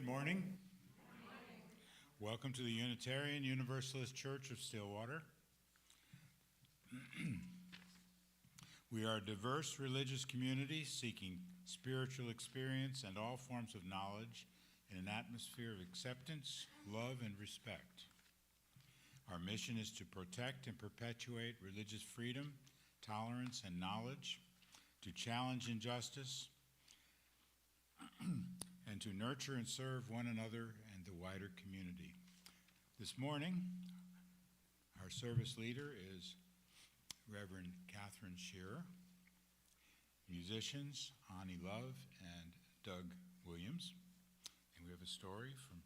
Good morning. Welcome to the Unitarian Universalist Church of Stillwater. We are a diverse religious community seeking spiritual experience and all forms of knowledge in an atmosphere of acceptance, love, and respect. Our mission is to protect and perpetuate religious freedom, tolerance, and knowledge, to challenge injustice, and to nurture and serve one another and the wider community. This morning, our service leader is Reverend Kathryn Shearer. Musicians, Annye and Doug Williams. And we have a story from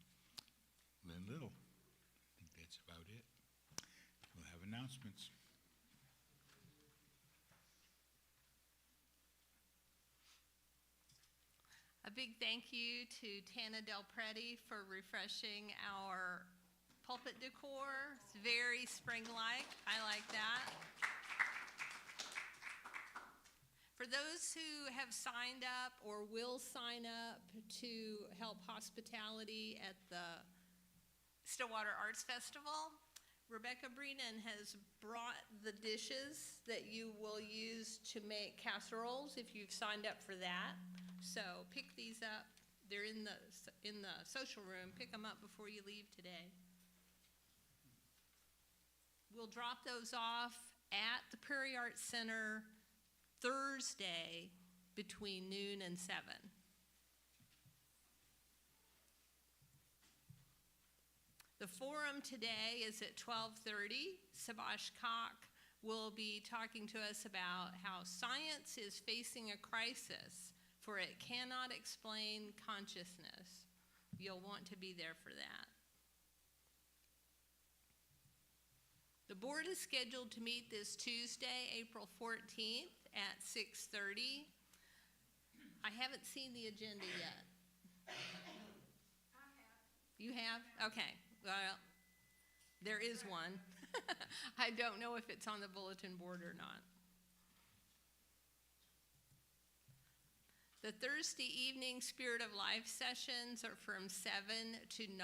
Lynn Little. I think that's about it. We'll have announcements. A big thank you to Tana Del Preti for refreshing our pulpit decor. It's very spring-like. I like that. For those who have signed up or will sign up to help hospitality at the Stillwater Arts Festival, Rebecca Breenan has brought the dishes that you will use to make casseroles if you've signed up for that. So pick these up. They're in the social room. Pick them up before you leave today. We'll drop those off at the Prairie Arts Center Thursday between noon and 7. The forum today is at 12:30. Sabash Kak will be talking to us about how science is facing a crisis, for it cannot explain consciousness. You'll want to be there for that. The board is scheduled to meet this Tuesday, April 14th at 6:30. I haven't seen the agenda yet. I have. You have? Okay. Well, there is one. I don't know if it's on the bulletin board or not. The Thursday evening Spirit of Life sessions are from 7 to 9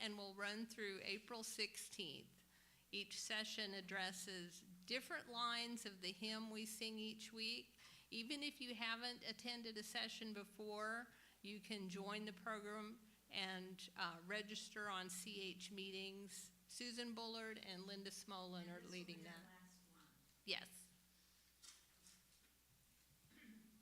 and will run through April 16th. Each session addresses different lines of the hymn we sing each week. Even if you haven't attended a session before, you can join the program and register on CH meetings. Susan Bullard and Linda Smolin are leading that. Yes.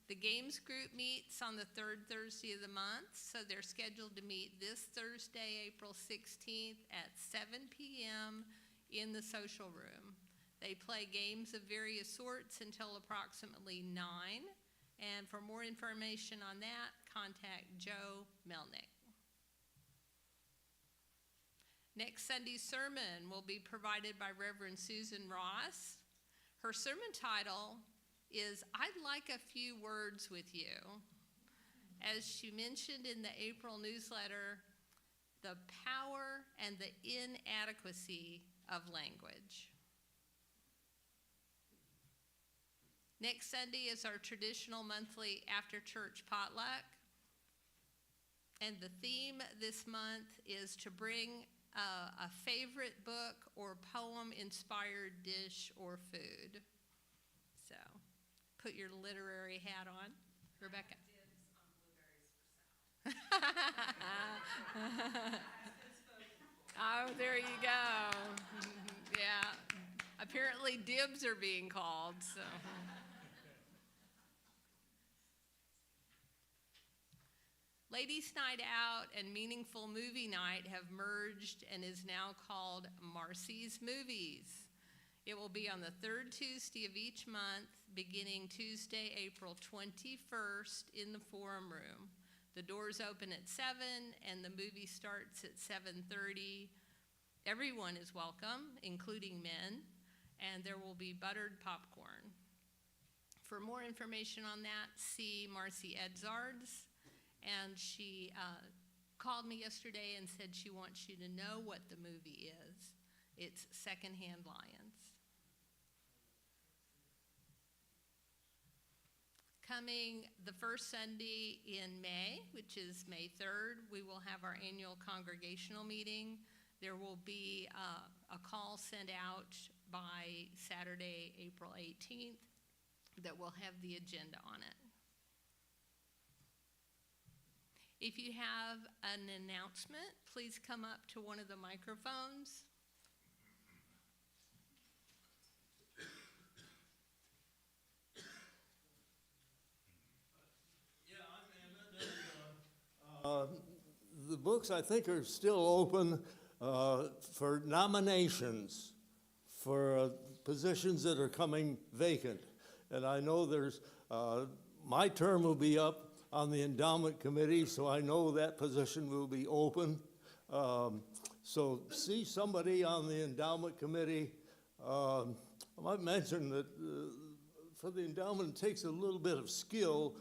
The games group meets on the third Thursday of the month, so they're scheduled to meet this Thursday, April 16th at 7 p.m. in the social room. They play games of various sorts until approximately 9, and for more information on that, contact Joe Melnick. Next Sunday's sermon will be provided by Reverend Susan Ross. Her sermon title is I'd Like a Few Words with You. As she mentioned in the April newsletter, the power and the inadequacy of language. Next Sunday is our traditional monthly after-church potluck. And the theme this month is to bring a favorite book or poem-inspired dish or food. So, put your literary hat on. Rebecca. Oh, there you go. Yeah. Apparently dibs are being called, so. Ladies' Night Out and Meaningful Movie Night have merged and is now called Marcy's Movies. It will be on the third Tuesday of each month, beginning Tuesday, April 21st in the Forum Room. The doors open at 7 and the movie starts at 7:30. Everyone is welcome, including men, and there will be buttered popcorn. For more information on that, see Marcy Edzards. And she called me yesterday and said she wants you to know what the movie is. It's Secondhand Lions. Coming the first Sunday in May, which is May 3rd, we will have our annual congregational meeting. There will be a call sent out by Saturday, April 18th, that will have the agenda on it. If you have an announcement, please come up to one of the microphones. The books, I think, are still open for nominations for positions that are coming vacant. And I know there's, my term will be up on the endowment committee, so I know that position will be open. So see somebody on the endowment committee. I might mention that for the endowment, it takes a little bit of skill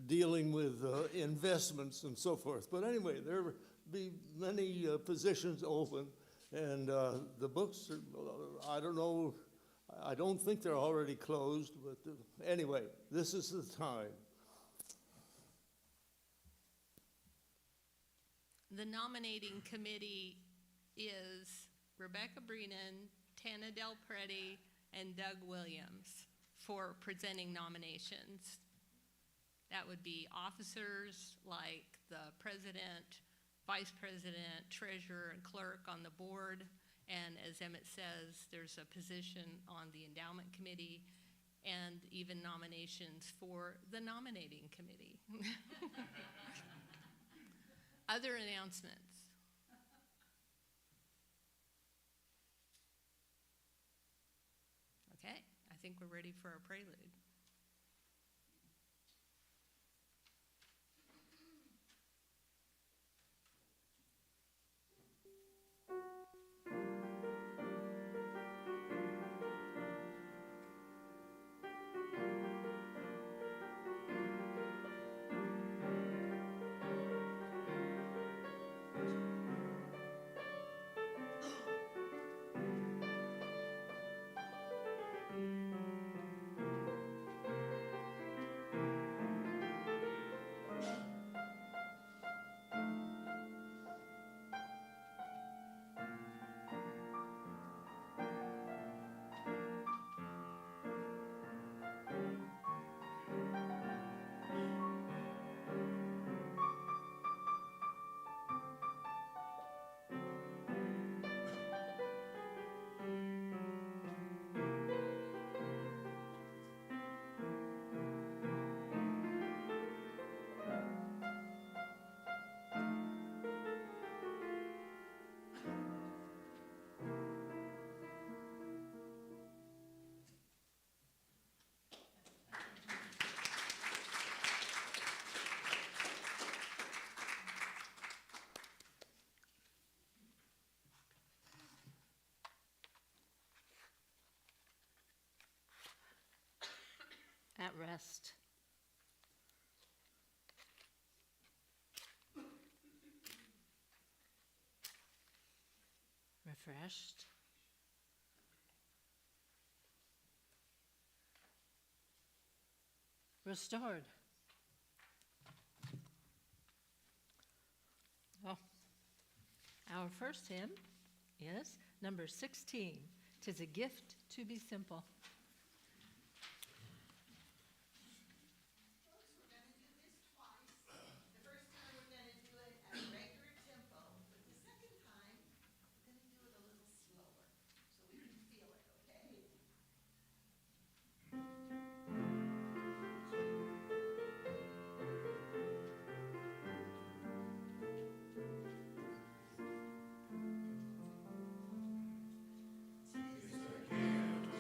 dealing with investments and so forth. But anyway, there will be many positions open, and the books, I don't know, I don't think they're already closed, but anyway, this is the time. The nominating committee is Rebecca Breenan, Tana Del Preti, and Doug Williams for presenting nominations. That would be officers like the president, vice president, treasurer, and clerk on the board. And as Emmett says, there's a position on the endowment committee and even nominations for the nominating committee. Other announcements? Okay, I think we're ready for our prelude. At rest. Refreshed. Restored. Oh. Our first hymn is number 16, "'Tis a Gift to be Simple." Tis a gift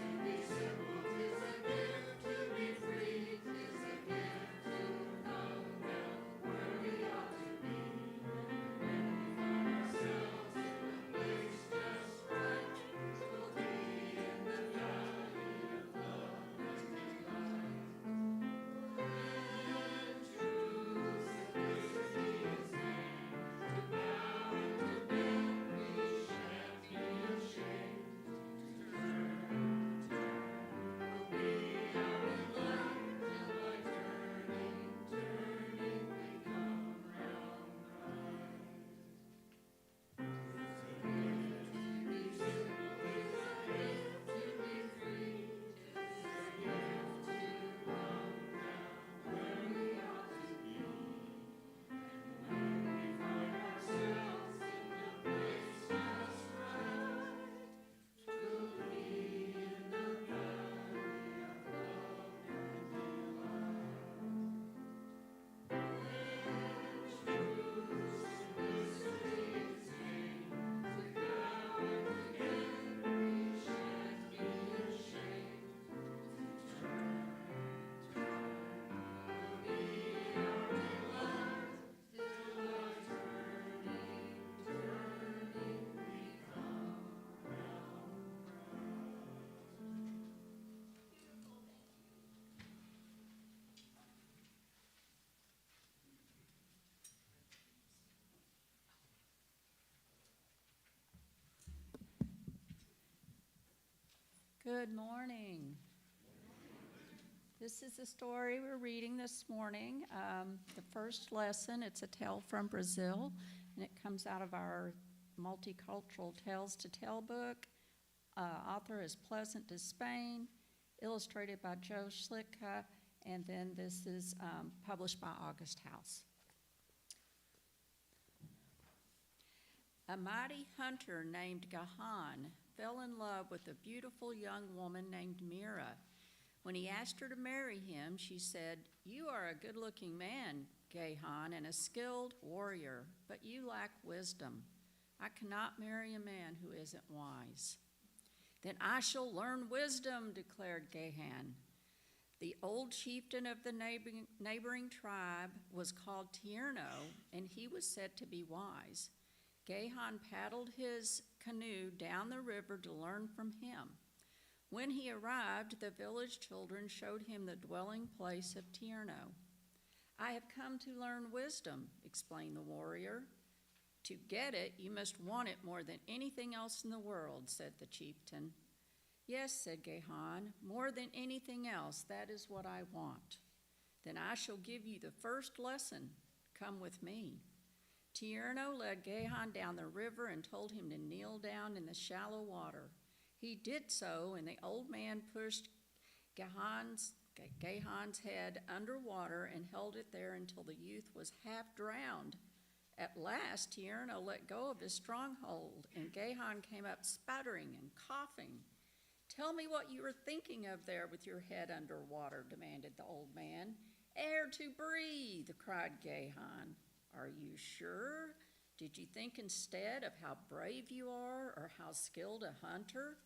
to be simple. Good morning. This is the story we're reading this morning. The first lesson, it's a tale from Brazil, and it comes out of our Multicultural Tales to Tell book. Author is Pleasant de Spain, illustrated by Joe Schlicka, and then this is published by August House. A mighty hunter named Gahan fell in love with a beautiful young woman named Mira. When he asked her to marry him, she said, "You are a good-looking man, Gahan, and a skilled warrior, but you lack wisdom. I cannot marry a man who isn't wise." "Then I shall learn wisdom," declared Gahan. The old chieftain of the neighboring tribe was called Tierno, and he was said to be wise. Gahan paddled his canoe down the river to learn from him. When he arrived, the village children showed him the dwelling place of Tierno. "I have come to learn wisdom," explained the warrior. "To get it, you must want it more than anything else in the world," said the chieftain. "Yes," said Gahan, "more than anything else, that is what I want." "Then I shall give you the first lesson. Come with me." Tierno led Gahan down the river and told him to kneel down in the shallow water. He did so, and the old man pushed Gahan's head underwater and held it there until the youth was half drowned. At last, Tierno let go of his stronghold, and Gahan came up sputtering and coughing. "Tell me what you were thinking of there with your head underwater," demanded the old man. "Air to breathe," cried Gahan. "Are you sure? Did you think instead of how brave you are or how skilled a hunter?"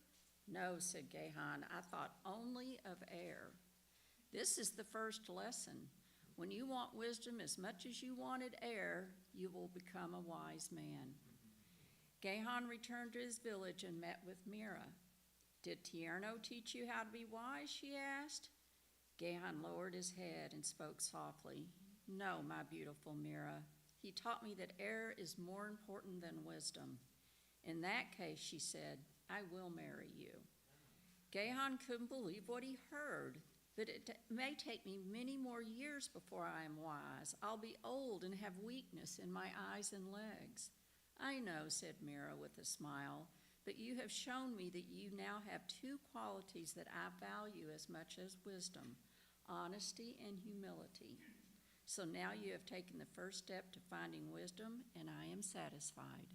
"No," said Gahan, "I thought only of air." This is the first lesson. When you want wisdom as much as you wanted air, you will become a wise man. Gahan returned to his village and met with Mira. "Did Tierno teach you how to be wise?" she asked. Gahan lowered his head and spoke softly. "No, my beautiful Mira. He taught me that air is more important than wisdom." "In that case," she said, "I will marry you." Gahan couldn't believe what he heard. "But it may take me many more years before I am wise. I'll be old and have weakness in my eyes and legs." "I know," said Mira with a smile, "but you have shown me that you now have two qualities that I value as much as wisdom, honesty and humility. So now you have taken the first step to finding wisdom, and I am satisfied."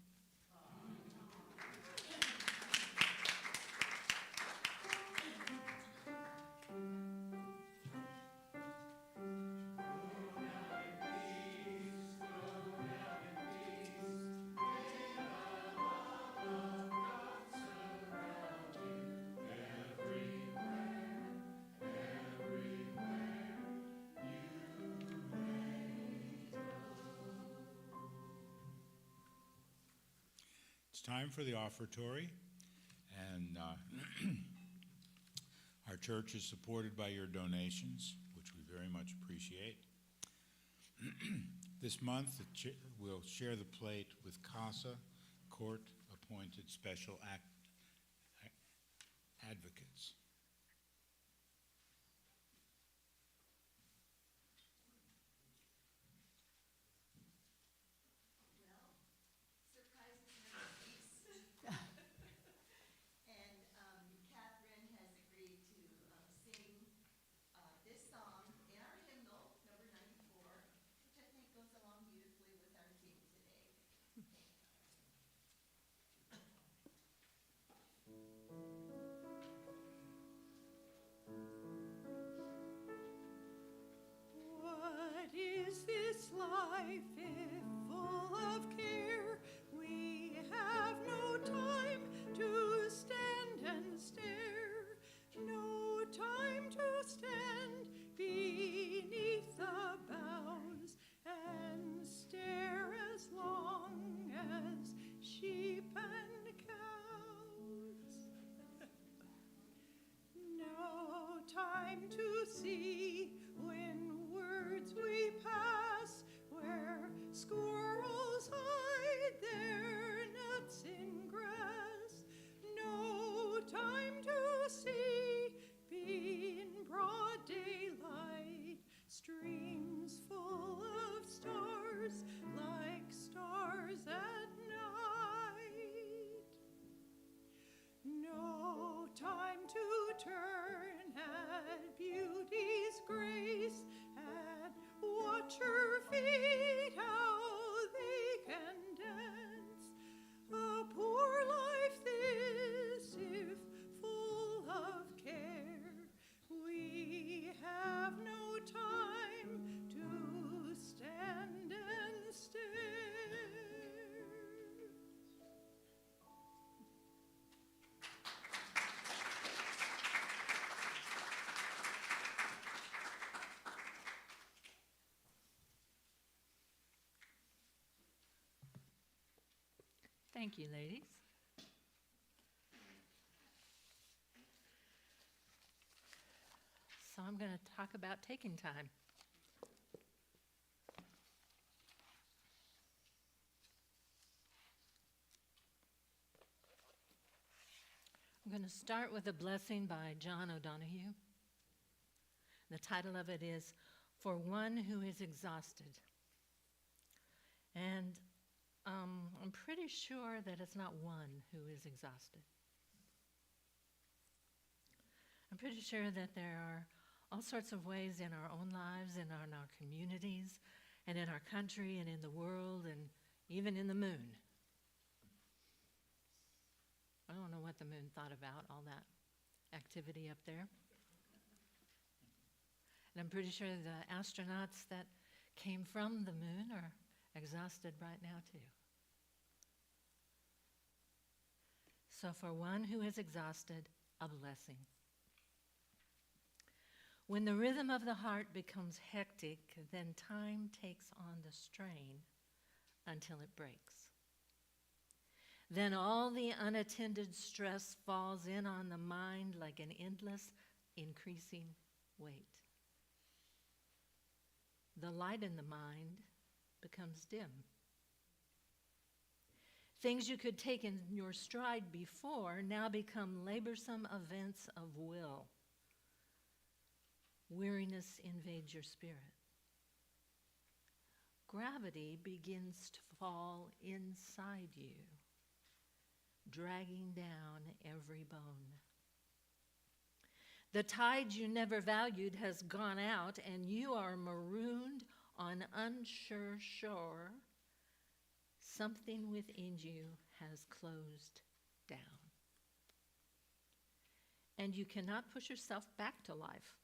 It's time for the offertory, and our church is supported by your donations, which we very much appreciate. This month, we'll share the plate with CASA, court-appointed special advocates. And Kathryn has agreed to sing this song in our hymnal, number 94, which I think goes along beautifully with our theme today. What is this life if full of care? We have no time to stand and stare, no time to stand beneath the boughs and stare as long as sheep and cows. No time to see when words we pass, where squirrels hide their nuts in grass. No time to see Thank you, ladies. So I'm going to talk about taking time. I'm going to start with a blessing by John O'Donohue. The title of it is For One Who is Exhausted. And I'm pretty sure that it's not one who is exhausted. I'm pretty sure that there are all sorts of ways in our own lives, in our communities, and in our country, and in the world, and even in the moon. I don't know what the moon thought about all that activity up there. And I'm pretty sure the astronauts that came from the moon are exhausted right now too. So for one who is exhausted, a blessing. When the rhythm of the heart becomes hectic, then time takes on the strain until it breaks. Then all the unattended stress falls in on the mind like an endless, increasing weight. The light in the mind becomes dim. Things you could take in your stride before now become laborsome events of will. Weariness invades your spirit. Gravity begins to fall inside you, dragging down every bone. The tide you never valued has gone out, and you are marooned on unsure shore. Something within you has closed down. And you cannot push yourself back to life.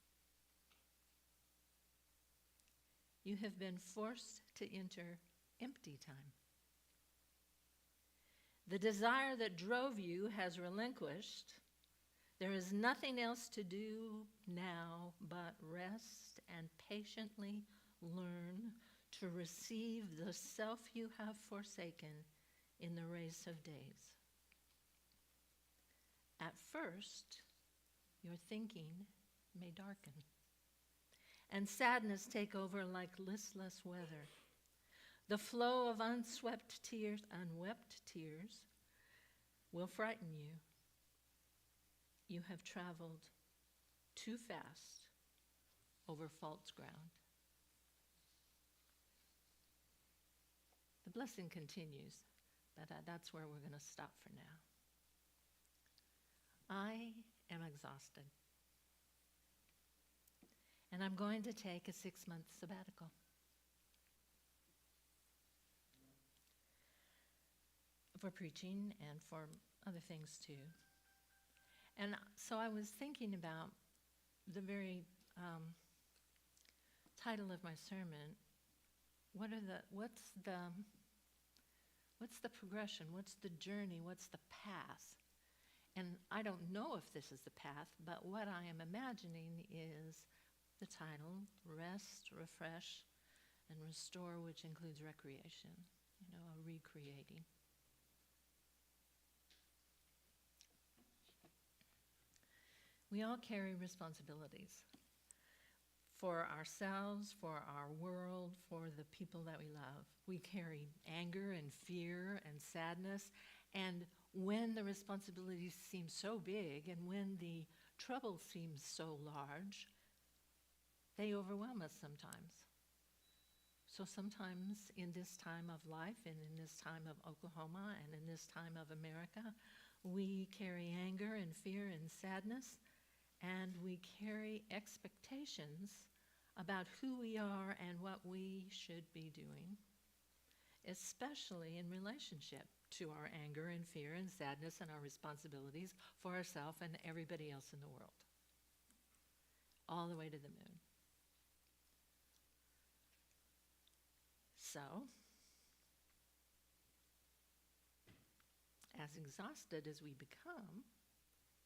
You have been forced to enter empty time. The desire that drove you has relinquished. There is nothing else to do now but rest and patiently learn to receive the self you have forsaken in the race of days. At first, your thinking may darken, and sadness take over like listless weather. The flow of unwept tears will frighten you. You have traveled too fast over false ground. The blessing continues, but that's where we're going to stop for now. I am exhausted, and I'm going to take a 6-month sabbatical. For preaching and for other things too. And so I was thinking about the very title of my sermon. What's the progression? What's the journey? What's the path? And I don't know if this is the path, but what I am imagining is the title, Rest, Refresh, and Restore, which includes recreation, a recreating. We all carry responsibilities for ourselves, for our world, for the people that we love. We carry anger and fear and sadness, and when the responsibilities seem so big and when the trouble seems so large, they overwhelm us sometimes. So sometimes in this time of life and in this time of Oklahoma and in this time of America, we carry anger and fear and sadness, and we carry expectations about who we are and what we should be doing, especially in relationship to our anger and fear and sadness and our responsibilities for ourselves and everybody else in the world, all the way to the moon. So, as exhausted as we become,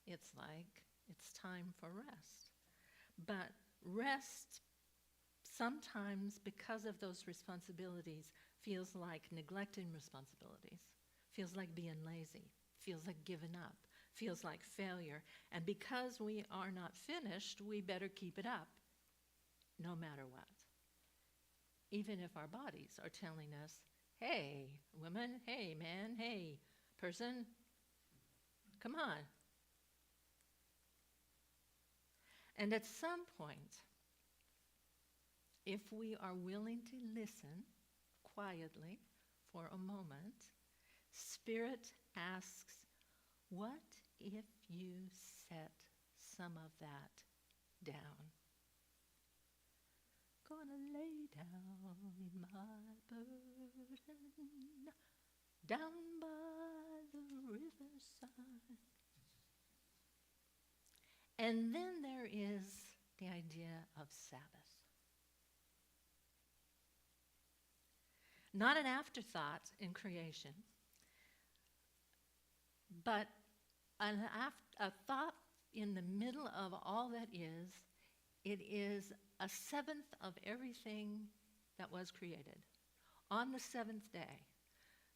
it's like it's time for rest. But rest, sometimes because of those responsibilities, feels like neglecting responsibilities, feels like being lazy, feels like giving up, feels like failure. And because we are not finished, we better keep it up, no matter what. Even if our bodies are telling us, hey, woman, hey, man, hey, person, come on. And at some point, if we are willing to listen quietly for a moment, Spirit asks, what if you set some of that down? Gonna lay down my burden down by the riverside. And then there is the idea of Sabbath. Not an afterthought in creation, but a thought in the middle of all that is. It is a seventh of everything that was created on the seventh day.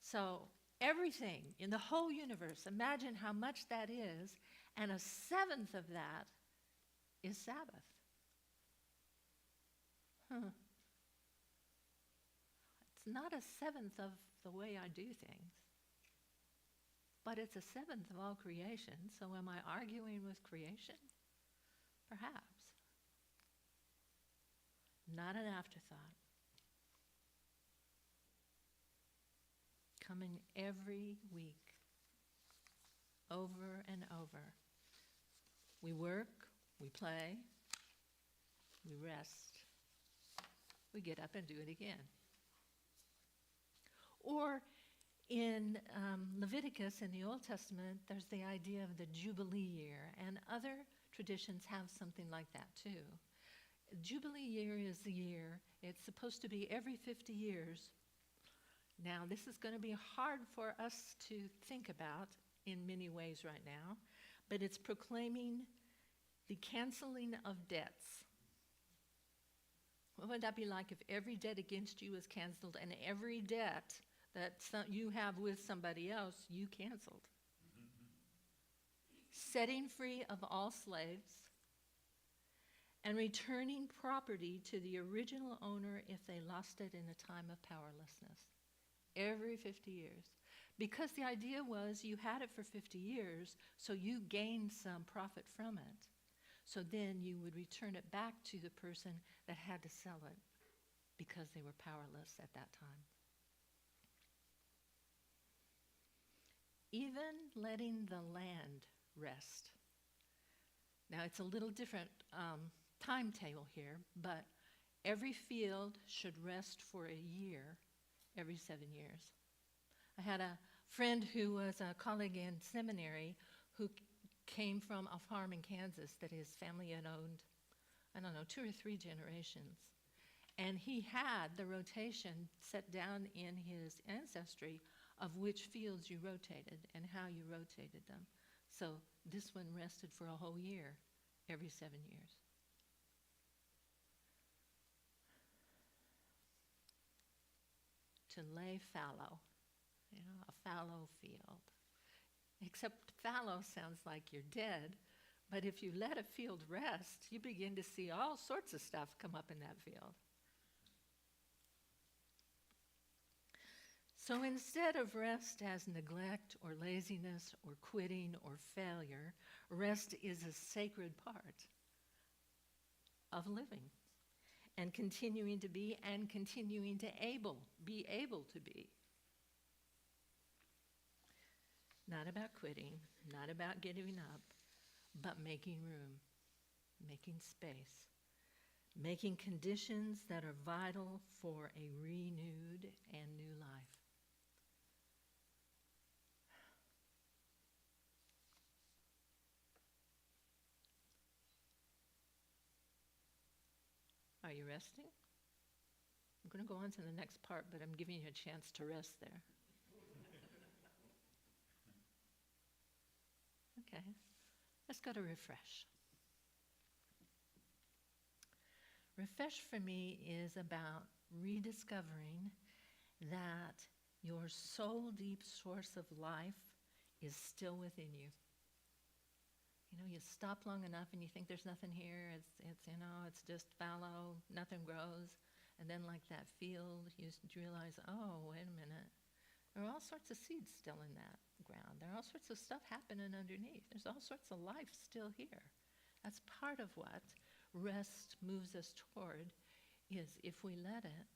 So everything in the whole universe, imagine how much that is, and a seventh of that is Sabbath. It's not a seventh of the way I do things, but it's a seventh of all creation. So am I arguing with creation? Perhaps. Not an afterthought. Coming every week, over and over. We work, we play, we rest, we get up and do it again. Or in Leviticus in the Old Testament, there's the idea of the Jubilee year, and other traditions have something like that too. Jubilee year is the year, it's supposed to be every 50 years. Now, this is going to be hard for us to think about in many ways right now, but it's proclaiming the canceling of debts. What would that be like if every debt against you is canceled and every debt that you have with somebody else, you canceled? Setting free of all slaves and returning property to the original owner if they lost it in a time of powerlessness. Every 50 years. Because the idea was you had it for 50 years, so you gained some profit from it. So then you would return it back to the person that had to sell it because they were powerless at that time. Even letting the land rest. Now it's a little different timetable here, but every field should rest for a year every 7 years. I had a friend who was a colleague in seminary who came from a farm in Kansas that his family had owned, 2 or 3 generations. And he had the rotation set down in his ancestry of which fields you rotated and how you rotated them. So this one rested for a whole year every 7 years. To lay fallow, a fallow field. Except fallow sounds like you're dead, but if you let a field rest, you begin to see all sorts of stuff come up in that field. So instead of rest as neglect or laziness or quitting or failure, rest is a sacred part of living and continuing to be and continuing to be able to be. Not about quitting, not about giving up, but making room, making space, making conditions that are vital for a renewed and new life. Are you resting? I'm going to go on to the next part, but I'm giving you a chance to rest there. Okay, let's go to refresh. Refresh for me is about rediscovering that Your soul deep source of life is still within you. You know, you stop long enough and you think there's nothing here. It's just fallow, nothing grows. And then like that field, you realize, oh, wait a minute. There are all sorts of seeds still in that ground. There are all sorts of stuff happening underneath. There's all sorts of life still here. That's part of what rest moves us toward, is if we let it,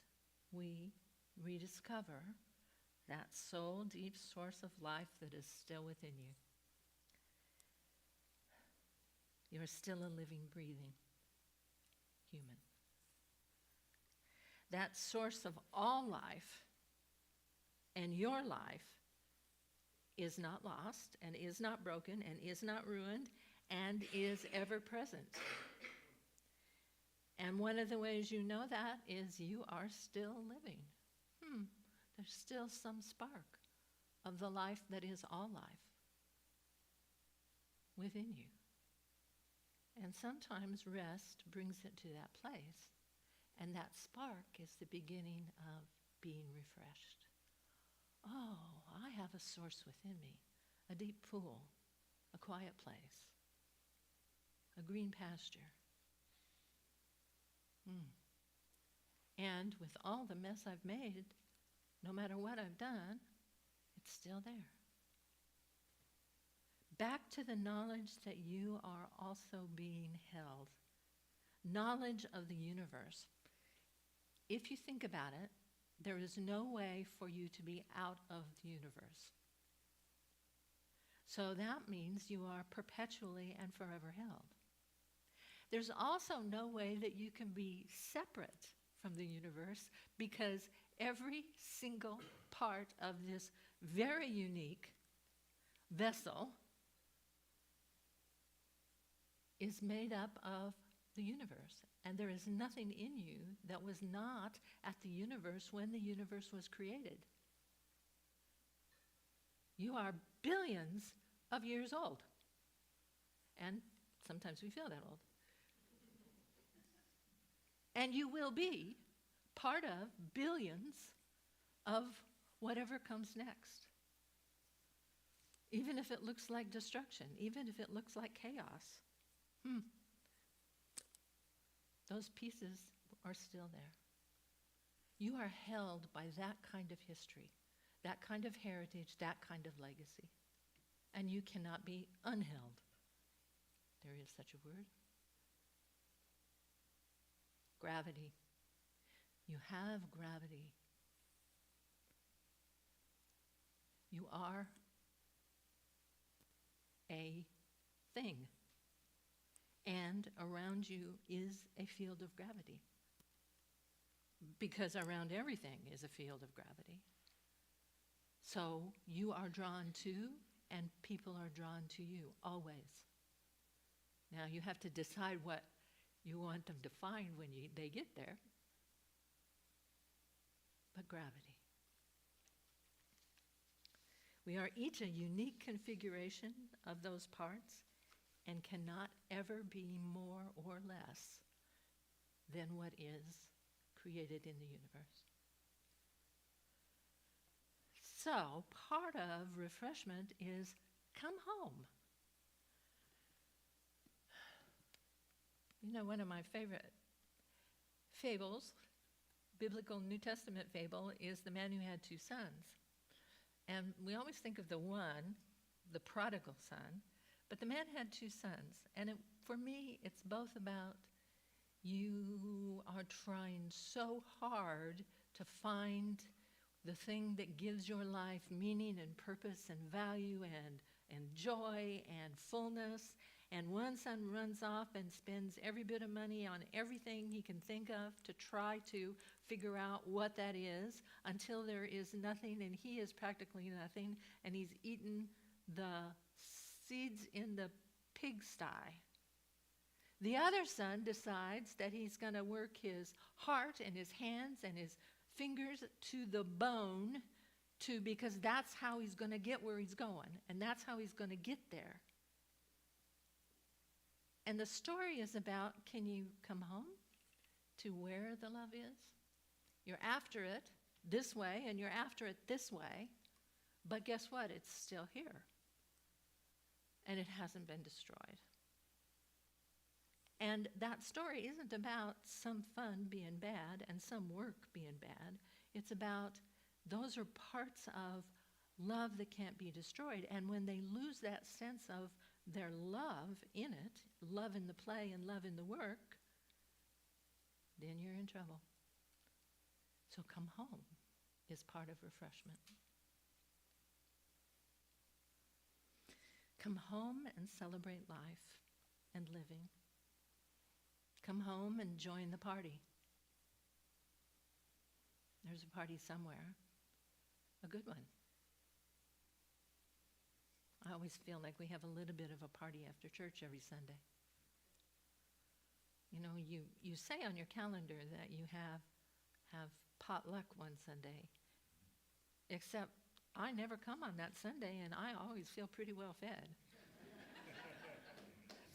we rediscover that soul deep source of life that is still within you. You're still a living, breathing human. That source of all life and your life is not lost and is not broken and is not ruined and is ever present. And one of the ways you know that is you are still living. There's still some spark of the life that is all life within you. And sometimes rest brings it to that place. And that spark is the beginning of being refreshed. Oh, I have a source within me, a deep pool, a quiet place, a green pasture. And with all the mess I've made, no matter what I've done, it's still there. Back to the knowledge that you are also being held. Knowledge of the universe. If you think about it, there is no way for you to be out of the universe. So that means you are perpetually and forever held. There's also no way that you can be separate from the universe, because every single part of this very unique vessel is made up of the universe. And there is nothing in you that was not at the universe when the universe was created. You are billions of years old. And sometimes we feel that old. And you will be part of billions of whatever comes next. Even if it looks like destruction, even if it looks like chaos. Those pieces are still there. You are held by that kind of history, that kind of heritage, that kind of legacy. And you cannot be unheld. There is such a word. Gravity. You have gravity. You are a thing. And around you is a field of gravity. Because around everything is a field of gravity. So you are drawn to, and people are drawn to you, always. Now you have to decide what you want them to find when they get there. But gravity. We are each a unique configuration of those parts, and cannot ever be more or less than what is created in the universe. So, part of refreshment is come home. You know, one of my favorite fables, biblical New Testament fable, is the man who had two sons. And we always think of the one, the prodigal son, but the man had two sons. And for me, it's both about you are trying so hard to find the thing that gives your life meaning and purpose and value and joy and fullness. And one son runs off and spends every bit of money on everything he can think of to try to figure out what that is, until there is nothing, and he is practically nothing, and he's eaten the seeds in the pigsty. The other son decides that he's going to work his heart and his hands and his fingers to the bone, because that's how he's going to get where he's going, and that's how he's going to get there. And the story is about, can you come home to where the love is? You're after it, this way and you're after it this way, but guess what? It's still here. And it hasn't been destroyed. And that story isn't about some fun being bad and some work being bad. It's about those are parts of love that can't be destroyed. And when they lose that sense of their love in it, love in the play and love in the work, then you're in trouble. So come home is part of refreshment. Come home and celebrate life and living. Come home and join the party. There's a party somewhere, a good one. I always feel like we have a little bit of a party after church every Sunday. You know, you say on your calendar that you have potluck one Sunday, except I never come on that Sunday, and I always feel pretty well fed.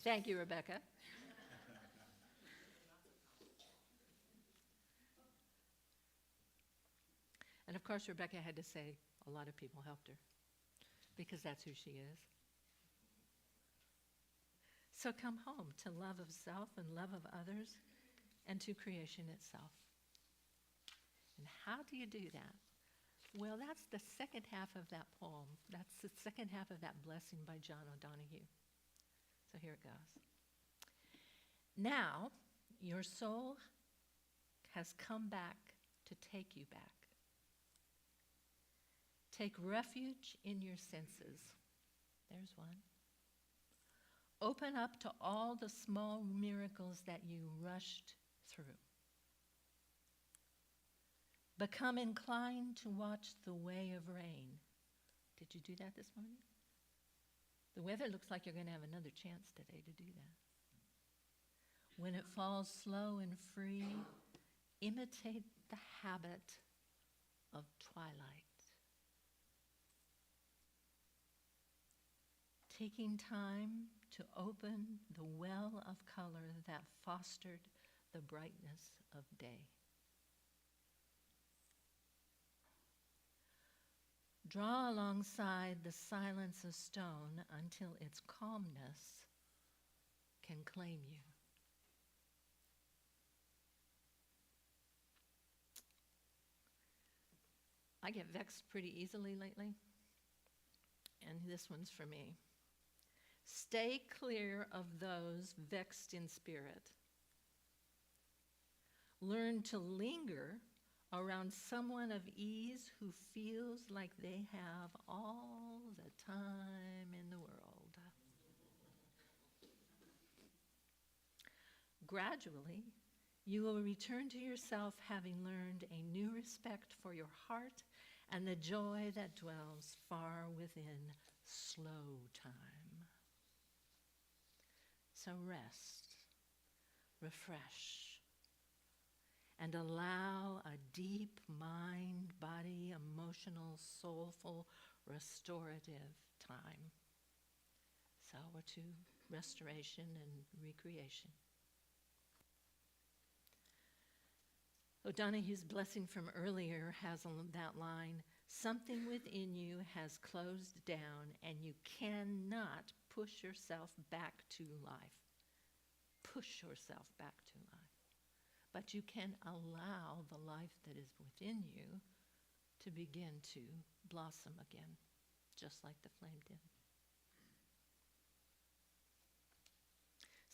Thank you, Rebecca. And of course, Rebecca had to say a lot of people helped her, because that's who she is. So come home to love of self and love of others and to creation itself. And how do you do that? Well, that's the second half of that poem. That's the second half of that blessing by John O'Donohue. So here it goes. Now, your soul has come back to take you back. Take refuge in your senses. There's one. Open up to all the small miracles that you rushed through. Become inclined to watch the way of rain. Did you do that this morning? The weather looks like you're going to have another chance today to do that. When it falls slow and free, imitate the habit of twilight. Taking time to open the well of color that fostered the brightness of day. Draw alongside the silence of stone until its calmness can claim you. I get vexed pretty easily lately, and this one's for me. Stay clear of those vexed in spirit. Learn to linger around someone of ease who feels like they have all the time in the world. Gradually, you will return to yourself having learned a new respect for your heart and the joy that dwells far within slow time. So rest, refresh, and allow a deep mind, body, emotional, soulful, restorative time. So we're to restoration and recreation. O'Donohue's blessing from earlier has on that line, something within you has closed down and you cannot push yourself back to life. Push yourself back to life. But you can allow the life that is within you to begin to blossom again, just like the flame did.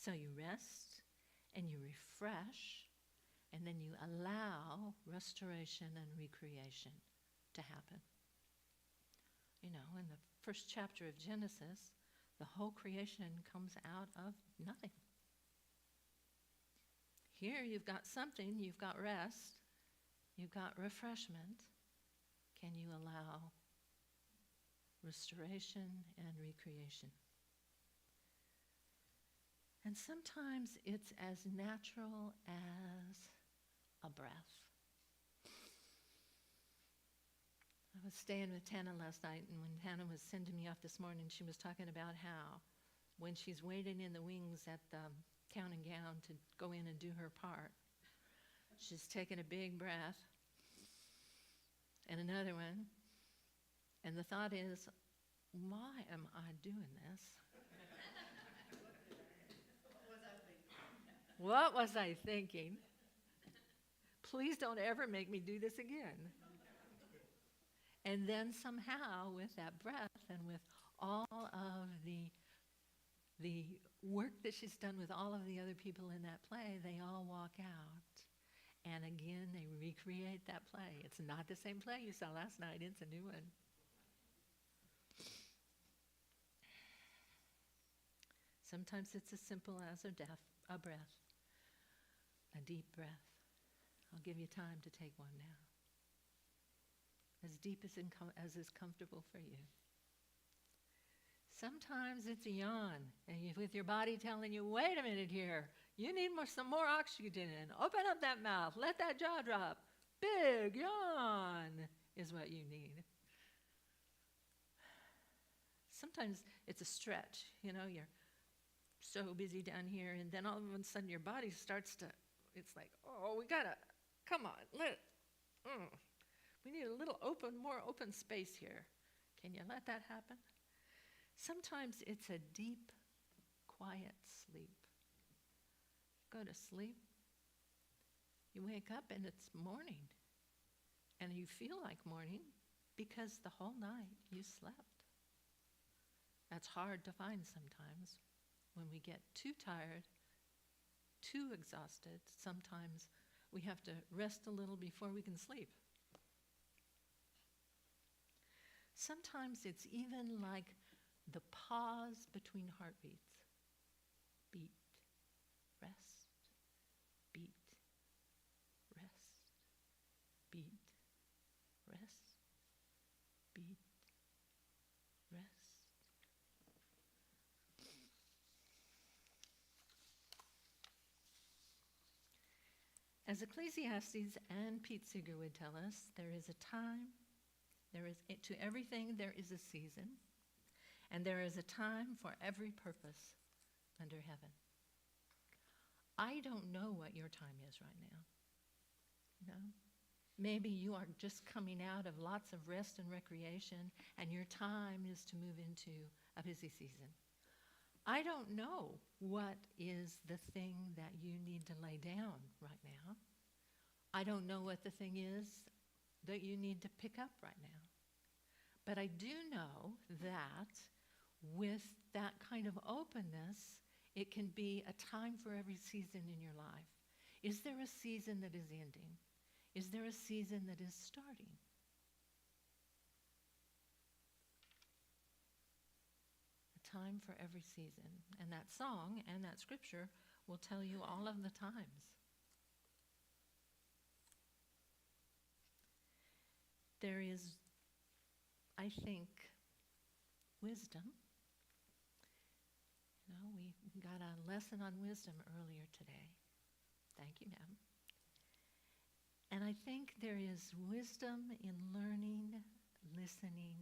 So you rest and you refresh, and then you allow restoration and recreation to happen. You know, in the first chapter of Genesis, the whole creation comes out of nothing. Here you've got something, you've got rest, you've got refreshment. Can you allow restoration and recreation? And sometimes it's as natural as a breath. I was staying with Tana last night, and when Tana was sending me off this morning, she was talking about how when she's waiting in the wings at the gown and gown to go in and do her part, she's taking a big breath, another one. And the thought is, why am I doing this? What was I thinking? Please don't ever make me do this again. And then somehow, with that breath and with all of the work that she's done with all of the other people in that play, they all walk out. And again, they recreate that play. It's not the same play you saw last night. It's a new one. Sometimes it's as simple as a breath, a deep breath. I'll give you time to take one now. As deep as is comfortable for you. Sometimes it's a yawn, and with your body telling you, wait a minute here, you need some more oxygen. Open up that mouth, let that jaw drop. Big yawn is what you need. Sometimes it's a stretch, you're so busy down here, and then all of a sudden your body starts to, it's like, oh, come on, we need a little more open space here. Can you let that happen? Sometimes it's a deep, quiet sleep. Go to sleep. You wake up and it's morning. And you feel like morning because the whole night you slept. That's hard to find sometimes. When we get too tired, too exhausted, sometimes we have to rest a little before we can sleep. Sometimes it's even like the pause between heartbeats. Beat, rest, beat, rest, beat, rest, beat, rest. As Ecclesiastes and Pete Seeger would tell us, there is a time, to everything there is a season, and there is a time for every purpose under heaven. I don't know what your time is right now. Maybe you are just coming out of lots of rest and recreation, and your time is to move into a busy season. I don't know what is the thing that you need to lay down right now. I don't know what the thing is that you need to pick up right now. But I do know that with that kind of openness, it can be a time for every season in your life. Is there a season that is ending? Is there a season that is starting? A time for every season. And that song and that scripture will tell you all of the times. There is, I think, wisdom. We got a lesson on wisdom earlier today. Thank you, ma'am. And I think there is wisdom in learning, listening,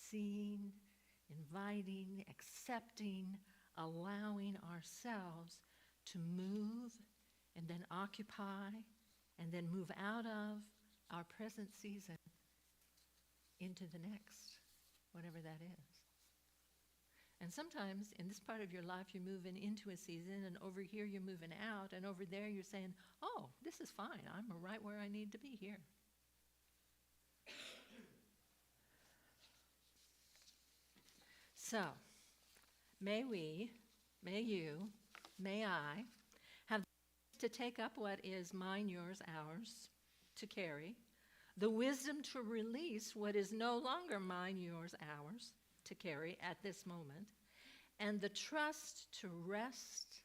seeing, inviting, accepting, allowing ourselves to move and then occupy and then move out of our present season into the next, whatever that is. And sometimes in this part of your life, you're moving into a season, and over here you're moving out, and over there you're saying, oh, this is fine. I'm right where I need to be here. So, may we, may you, may I have to take up what is mine, yours, ours to carry, the wisdom to release what is no longer mine, yours, ours to carry at this moment, and the trust to rest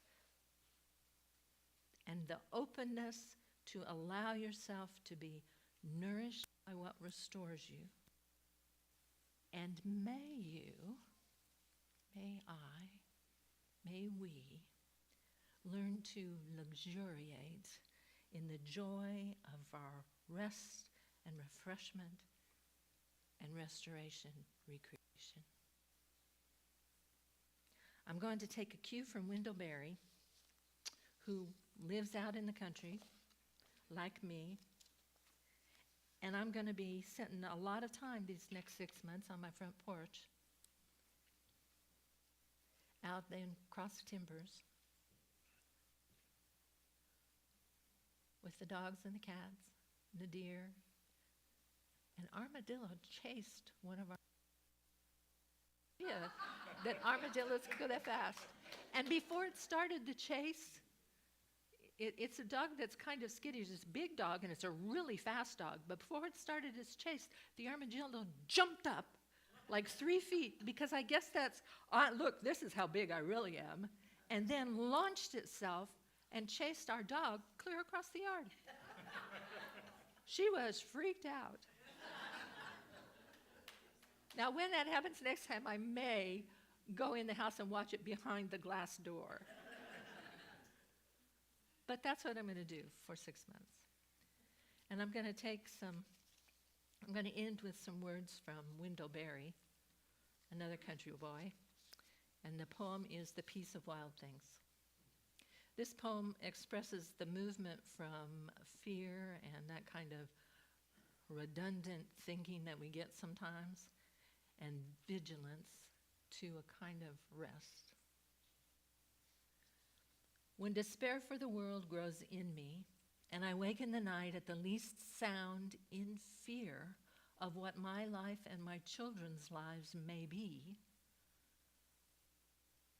and the openness to allow yourself to be nourished by what restores you. And may you, may I, may we learn to luxuriate in the joy of our rest and refreshment and restoration, recreation. I'm going to take a cue from Wendell Berry, who lives out in the country, like me, And I'm going to be spending a lot of time these next 6 months on my front porch, out there across timbers, with the dogs and the cats, and the deer. An armadillo chased one of our... Yeah, that armadillos go that fast. And before it started the chase, it's a dog that's kind of skittish. It's a big dog, and it's a really fast dog. But before it started its chase, the armadillo jumped up like 3 feet, because I guess that's, look, this is how big I really am, and then launched itself and chased our dog clear across the yard. She was freaked out. Now, when that happens next time, I may go in the house and watch it behind the glass door. But that's what I'm going to do for 6 months. And I'm going to end with some words from Wendell Berry, another country boy. And the poem is The Peace of Wild Things. This poem expresses the movement from fear and that kind of redundant thinking that we get sometimes, and vigilance to a kind of rest. When despair for the world grows in me, and I wake in the night at the least sound in fear of what my life and my children's lives may be,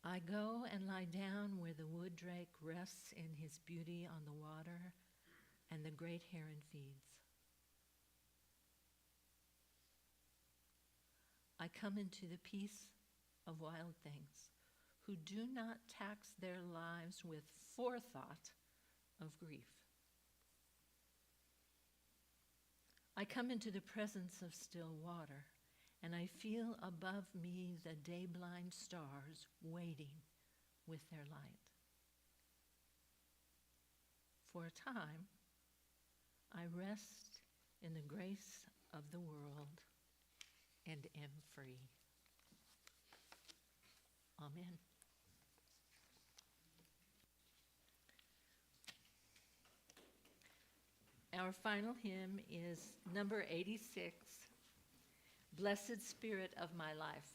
I go and lie down where the wood drake rests in his beauty on the water and the great heron feeds. I come into the peace of wild things who do not tax their lives with forethought of grief. I come into the presence of still water, and I feel above me the day-blind stars waiting with their light. For a time, I rest in the grace of the world and am free. Amen. Our final hymn is number 86, Blessed Spirit of My Life.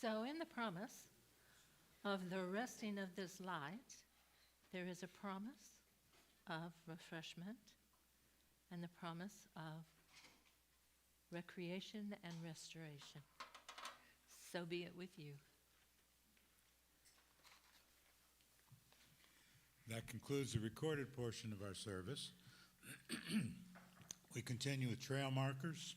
So in the promise of the resting of this light, there is a promise of refreshment and the promise of recreation and restoration. So be it with you. That concludes the recorded portion of our service. We continue with trail markers.